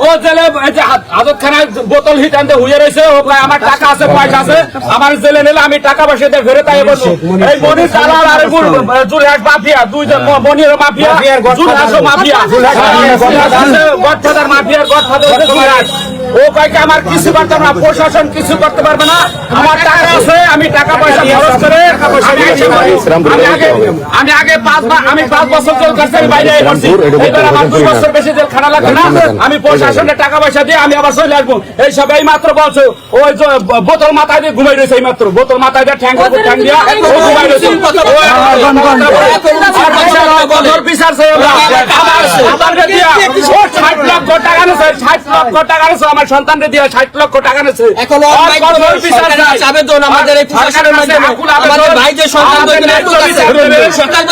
ও জেলে হাজত খানায় বোতল হিট আনতে হুয়ে রয়েছে। ও ভাই আমার টাকা আছে, পয়সা আছে, আমার জেলে নিলে আমি টাকা পয়সা দিয়ে ফেরত আই বলবো। এই মনির দালাল আর জুলহাস মাফিয়া, দুইজন মনির মাফিয়া, জুলহাসও মাফিয়া, গডফাদার মাফিয়ার গডফাদার। ও ভাইকে আমার কিছু করতে পারবে না, প্রশাসন কিছু করতে পারবে না। আমার টাকা আছে, আমি টাকা পয়সা খরচ করে আমি আগে 5 বছর জেল কাটছি, আমি বাইরে করছি। এবার আমার 2 বছর বেশি জেল খাটা লাগবে না। আমি প্রশাসনের টাকা পয়সা দিয়ে আমি আবার চলে আসবো। এই সব এই মাত্র বলছো ওই বোতল মাথায় দিয়ে ঘুমাই রয়েছে। এই মাত্র বোতল মাথায় দিয়ে ঠ্যাং দিয়া ও ঘুমাই রয়েছে। বিচার চাই আমরা। আমাকে দিয়া 60 লক্ষ টাকা নেছে, 60 লক্ষ টাকা নেছে আমার সন্তানকে দিয়ে 60 লক্ষ টাকা নেছে। আবেদন আমাদের এই প্রশাসনের মাধ্যমে আমাদের ভাই যে সন্তান সরকার